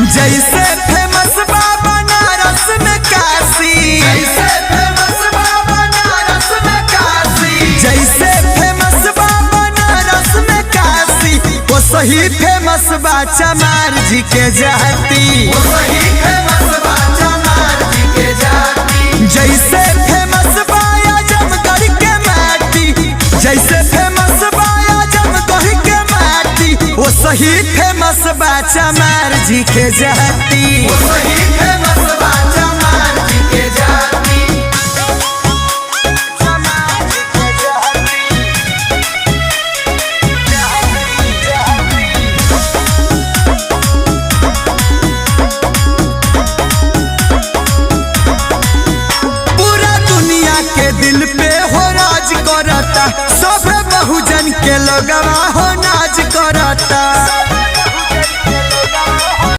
जैसे फेमस बा बनारस में काशी, जैसे फेमस बा बनारस में काशी, जैसे फेमस बा बनारस में काशी, वो सही फेमस बा चमार जी के जाती, वो सही फेमस बा चमार जी के जाती। जैसे फेमस बा आजमगढ़ के माटी, जैसे फेमस बा आजमगढ़ के माटी, वो सही फेमस बा चमार जी के जाती, वो सही फेमस बा चमार जी के जाती। पूरा दुनिया के दिल पे हो राज करता, सब बहुजन के लोगवा हो नाज करता।